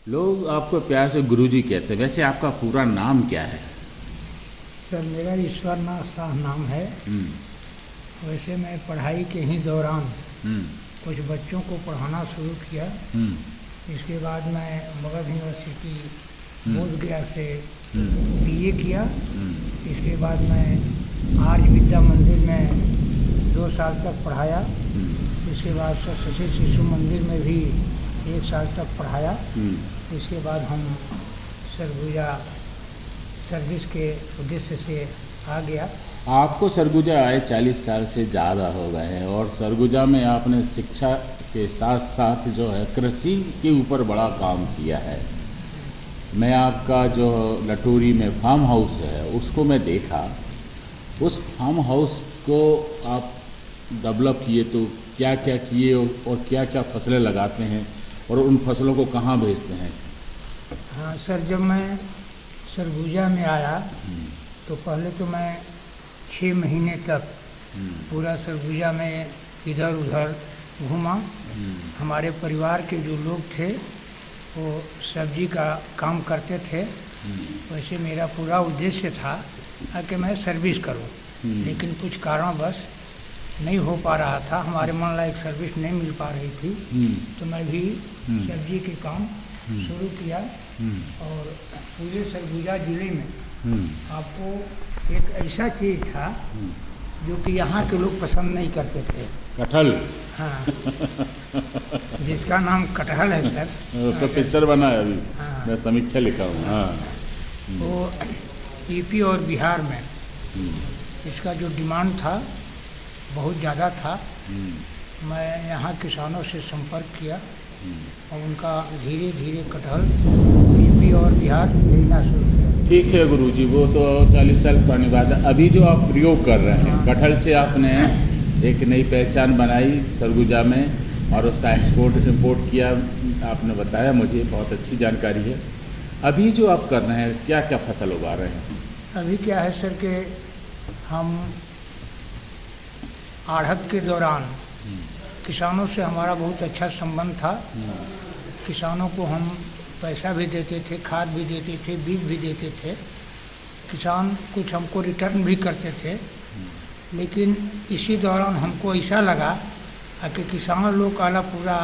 लोग आपको प्यार से गुरुजी कहते हैं, वैसे आपका पूरा नाम क्या है? सर मेरा ईश्वरनाथ शाह नाम है। हम्म। वैसे मैं पढ़ाई के ही दौरान हम्म। कुछ बच्चों को पढ़ाना शुरू किया। हम्म। इसके बाद मैं मगध यूनिवर्सिटी हम्म। बोधगया से हम्म। बीए किया। हम्म। इसके बाद मैं आर्य विद्या मंदिर में 2 साल तक पढ़ाया। हम्म। इसके बाद सरस्वती शिशु मंदिर में भी 1 साल तक पढ़ाया। हम्म। इसके बाद हम सरगुजा सर्विस के उद्देश्य से आ गया। आपको सरगुजा आए 40 साल से ज़्यादा हो गए हैं और सरगुजा में आपने शिक्षा के साथ साथ जो है कृषि के ऊपर बड़ा काम किया है। मैं आपका जो लटोरी में फार्म हाउस है उसको मैं देखा, उस फार्म हाउस को आप डेवलप किए तो क्या क्या किए और क्या क्या फसलें लगाते हैं और उन फसलों को कहाँ भेजते हैं? हाँ सर, जब मैं सरगुजा में आया तो पहले तो मैं 6 महीने तक पूरा सरगुजा में इधर उधर घूमा। हमारे परिवार के जो लोग थे वो सब्जी का काम करते थे। वैसे मेरा पूरा उद्देश्य था कि मैं सर्विस करूं, लेकिन कुछ कारणवश नहीं हो पा रहा था, हमारे मन लायक सर्विस नहीं मिल पा रही थी। तो मैं भी सब्जी के काम शुरू किया। और पूरे सरगुजा जिले में आपको एक ऐसा चीज़ था जो कि यहाँ के लोग पसंद नहीं करते थे। कटहल। हाँ, जिसका नाम कटहल है सर। उसका पिक्चर बना है अभी। हाँ। मैं समीक्षा लिखा हूँ। हाँ। वो यूपी और बिहार में इसका जो डिमांड था बहुत ज़्यादा था। मैं यहाँ किसानों से संपर्क किया और उनका धीरे धीरे कटहल यूपी और बिहार भेजना शुरू किया। ठीक है गुरुजी, वो तो 40 साल पुरानी बात है। अभी जो आप प्रयोग कर रहे हैं कटहल से, आपने एक नई पहचान बनाई सरगुजा में और उसका एक्सपोर्ट इंपोर्ट किया, आपने बताया, मुझे बहुत अच्छी जानकारी है। अभी जो आप कर रहे हैं क्या क्या फसल उगा रहे हैं? अभी क्या है सर कि हम आढ़त के दौरान किसानों से हमारा बहुत अच्छा संबंध था। किसानों को हम पैसा भी देते थे, खाद भी देते थे, बीज भी देते थे। किसान कुछ हमको रिटर्न भी करते थे। लेकिन इसी दौरान हमको ऐसा लगा कि किसान लोग काला पूरा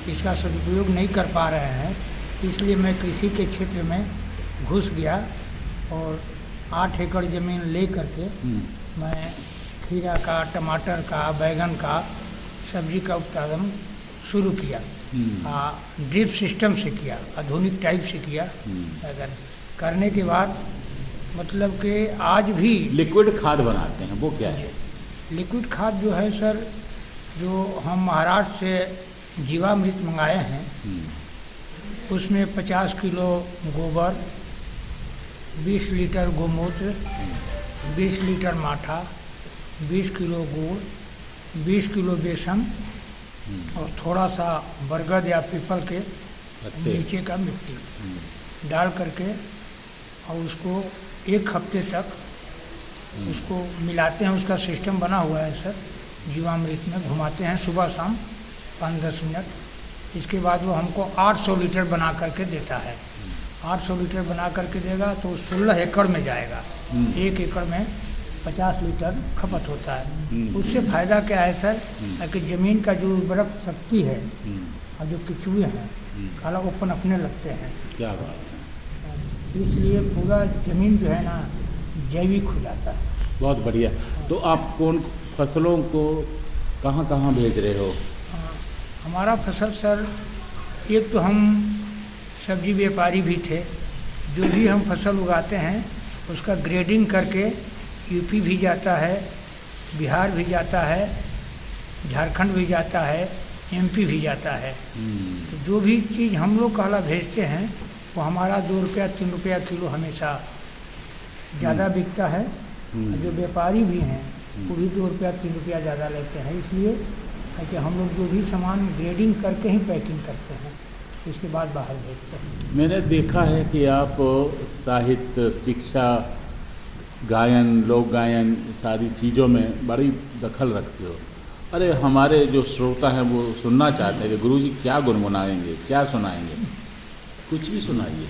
इसका सदुपयोग नहीं कर पा रहे हैं, इसलिए मैं कृषि के क्षेत्र में घुस गया और 8 एकड़ ज़मीन ले करके मैं खीरा का, टमाटर का, बैगन का, सब्जी का उत्पादन शुरू किया। ड्रिप सिस्टम से किया, आधुनिक टाइप से किया। अगर करने के बाद मतलब कि आज भी लिक्विड खाद बनाते हैं, वो क्या है? लिक्विड खाद जो है सर, जो हम महाराष्ट्र से जीवामृत मंगाए हैं, उसमें 50 किलो गोबर, 20 लीटर गोमूत्र, 20 लीटर माठा, 20 किलो गुड़, 20 किलो बेसन और थोड़ा सा बरगद या पीपल के नीचे का मिट्टी डाल करके और उसको 1 हफ्ते तक उसको मिलाते हैं। उसका सिस्टम बना हुआ है सर, जीवामृत में घुमाते हैं सुबह शाम 5-10 मिनट। इसके बाद वो हमको 800 लीटर बना करके देता है। 800 लीटर बना करके देगा तो 16 एकड़ में जाएगा। 1 एकड़ में 50 लीटर खपत होता है। उससे फ़ायदा क्या है सर कि ज़मीन का जो उर्वरक शक्ति है और जो केंचुए हैं काला वो पनपने लगते हैं। क्या बात है। इसलिए पूरा ज़मीन जो है ना जैविक हो जाता है। बहुत बढ़िया। तो आप कौन फसलों को कहाँ कहाँ भेज रहे हो? हमारा फसल सर, एक तो हम सब्जी व्यापारी भी थे। जो भी हम फसल उगाते हैं उसका ग्रेडिंग करके यूपी भी जाता है, बिहार भी जाता है, झारखंड भी जाता है, एमपी भी जाता है। तो जो भी चीज़ हम लोग काला भेजते हैं वो हमारा 2 रुपया 3 रुपया किलो हमेशा ज़्यादा बिकता है। जो व्यापारी भी हैं वो भी 2 रुपया 3 रुपया ज़्यादा लेते हैं। इसलिए है कि हम लोग जो भी सामान ग्रेडिंग करके ही पैकिंग करते हैं, इसके बाद बाहर भेजते हैं। मैंने देखा है कि आप साहित्य, शिक्षा, गायन, लोक गायन, सारी चीज़ों में बड़ी दखल रखते हो। अरे हमारे जो श्रोता हैं वो सुनना चाहते हैं कि गुरुजी क्या गुनगुनाएंगे, क्या सुनाएंगे? कुछ भी सुनाइए।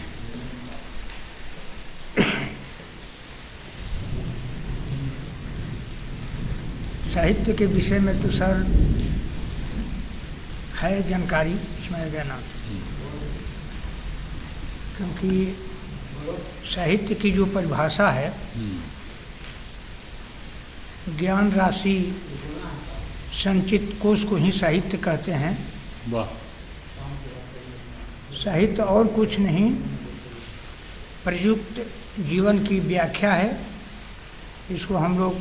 साहित्य के विषय में तो सर है जानकारी इसमें देना, क्योंकि साहित्य की जो परिभाषा है, ज्ञान राशि संचित कोश को ही साहित्य कहते हैं। वाह। साहित्य और कुछ नहीं, प्रयुक्त जीवन की व्याख्या है। इसको हम लोग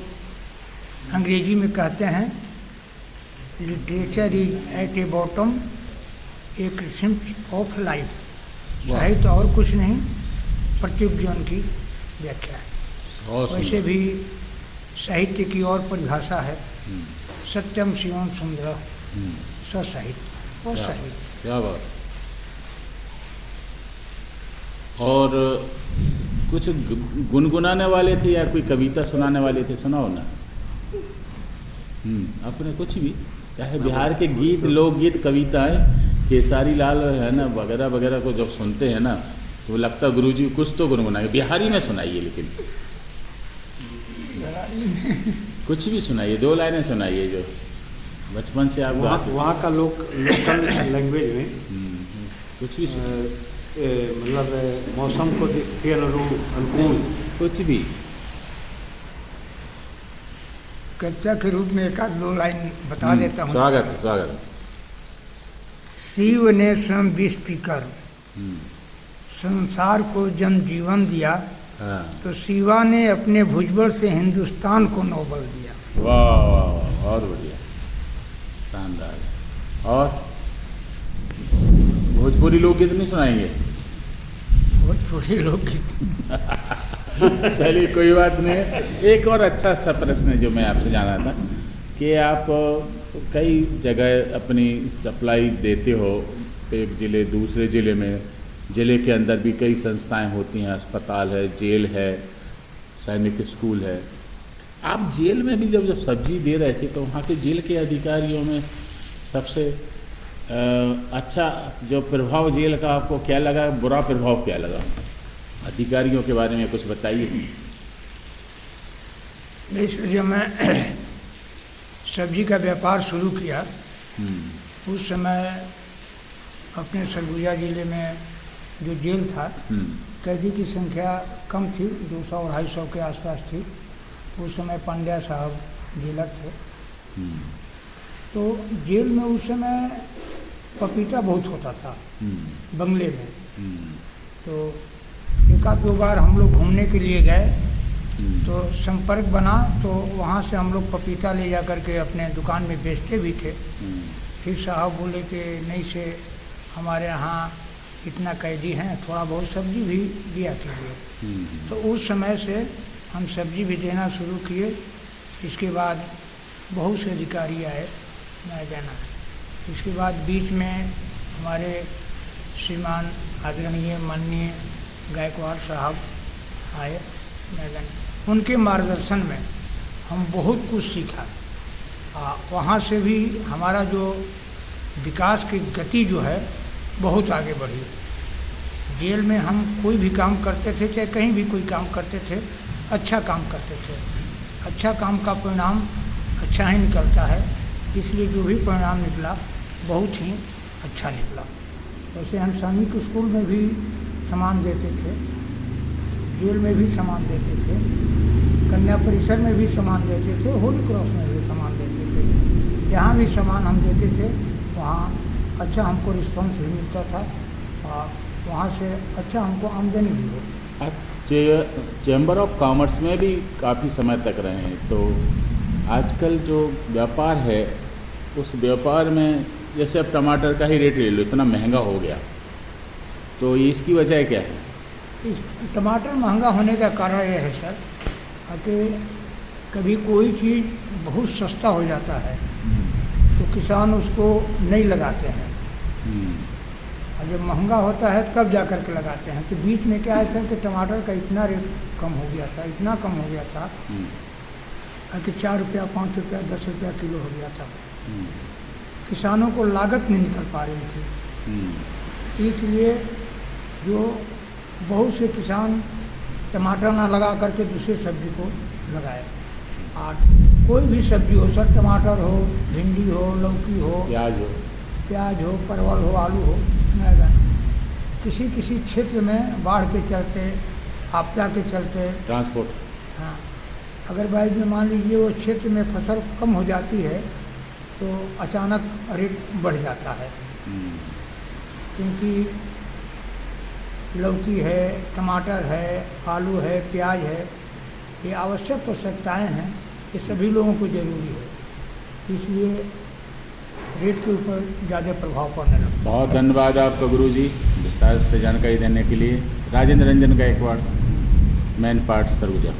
अंग्रेजी में कहते हैं literature is at a bottom a crisp of life. साहित्य और कुछ नहीं, प्रत्युक्त जीवन की व्याख्या है। वैसे भी साहित्य की और परिभाषा है, सत्यम शिवम सुंदर स साहित्य और साहित्य। क्या बात। और कुछ गुनगुनाने वाले थे या कोई कविता सुनाने वाले थे, सुनाओ ना। अपने कुछ भी, चाहे बिहार के गीत, लोकगीत, कविताएं, केसारी लाल है ना वगैरह वगैरह को जब सुनते हैं ना तो लगता गुरुजी कुछ तो गुनगुनाइए। बिहारी में सुनाइए, लेकिन कुछ भी सुनाइए, 2 लाइनें सुनाइए जो बचपन से आप वहाँ का लोकल लैंग्वेज में कुछ भी मतलब मौसम को के अनुकूल कुछ भी कविता के रूप में एक आध 2 लाइन बता देता हूँ। स्वागत स्वागत। शिव ने स्वयं विष पीकर संसार को जन जीवन दिया, तो शिवा ने अपने भुजबल से हिंदुस्तान को नोबल दिया। वाह वाह वाह, बहुत बढ़िया, शानदार। और भोजपुरी लोकगीत नहीं सुनाएंगे? भोजपुरी लोकगीत चलिए कोई बात नहीं। एक और अच्छा सा प्रश्न है जो मैं आपसे जाना था कि आप कई जगह अपनी सप्लाई देते हो, एक ज़िले दूसरे ज़िले में, ज़िले के अंदर भी कई संस्थाएं होती हैं, अस्पताल है, जेल है, सैनिक स्कूल है। आप जेल में भी जब सब्जी दे रहे थे तो वहाँ के जेल के अधिकारियों में सबसे अच्छा जो प्रभाव जेल का आपको क्या लगा, बुरा प्रभाव क्या लगा? अधिकारियों के बारे में कुछ बताइए। जब मैं सब्जी का व्यापार शुरू किया उस समय अपने सरगुजा ज़िले में जो जेल था, कैदी की संख्या कम थी, 200-250 के आसपास थी। उस समय पांड्या साहब जेलर थे। तो जेल में उस समय पपीता बहुत होता था बंगले में। तो एक आध 2 बार हम लोग घूमने के लिए गए तो संपर्क बना, तो वहाँ से हम लोग पपीता ले जा कर के अपने दुकान में बेचते भी थे। फिर साहब बोले कि नहीं से हमारे यहाँ इतना कैदी हैं, थोड़ा बहुत सब्जी भी दिया कीजिए। तो उस समय से हम सब्जी भी देना शुरू किए। इसके बाद बहुत से अधिकारी आए, मैं जाना। इसके बाद बीच में हमारे श्रीमान आदरणीय माननीय गायकवाड़ साहब आए, मैं जाना। उनके मार्गदर्शन में हम बहुत कुछ सीखा। वहाँ से भी हमारा जो विकास की गति जो है बहुत आगे बढ़ी। जेल में हम कोई भी काम करते थे, चाहे कहीं भी कोई काम करते थे, अच्छा काम करते थे। अच्छा काम का परिणाम अच्छा ही निकलता है, इसलिए जो भी परिणाम निकला बहुत ही अच्छा निकला। वैसे हम सैनिक स्कूल में भी सामान देते थे, जेल में भी सामान देते थे, कन्या परिसर में भी सामान देते थे, होली क्रॉस में भी सामान देते थे। जहाँ भी सामान हम देते थे वहाँ अच्छा हमको रिस्पॉन्स भी मिलता था और वहाँ से अच्छा हमको आमदनी भी हो। आप चैम्बर ऑफ कॉमर्स में भी काफ़ी समय तक रहे हैं, तो आजकल जो व्यापार है उस व्यापार में जैसे अब टमाटर का ही रेट ले लो, इतना महंगा हो गया, तो इसकी वजह क्या है? टमाटर महंगा होने का कारण यह है सर कि कभी कोई चीज़ बहुत सस्ता हो जाता है तो किसान उसको नहीं लगाते हैं, और जब महंगा होता है तब जा कर के लगाते हैं। तो बीच में क्या है सर कि टमाटर का इतना रेट कम हो गया था, इतना कम हो गया था कि 4 रुपया, 5 रुपया, 10 रुपया किलो हो गया था। किसानों को लागत नहीं निकल पा रही थी, इसलिए जो बहुत से किसान टमाटर ना लगा करके दूसरे सब्जी को लगाए। और कोई भी सब्जी हो सर, टमाटर हो, भिंडी हो, लौकी हो, प्याज हो, परवल हो, आलू हो, लगा। किसी किसी क्षेत्र में बाढ़ के चलते, आपदा के चलते, ट्रांसपोर्ट, हाँ, अगर भाई में मान लीजिए वो क्षेत्र में फसल कम हो जाती है तो अचानक रेट बढ़ जाता है, क्योंकि लौकी है, टमाटर है, आलू है, प्याज है, ये आवश्यक आवश्यकताएँ हैं, ये सभी लोगों को ज़रूरी है, इसलिए रेट के ऊपर ज़्यादा प्रभाव पड़ने लगता है। बहुत धन्यवाद आपका गुरुजी विस्तार से जानकारी देने के लिए। राजेंद्र रंजन गायकवाड़, मैन पार्ट, सरगुजा।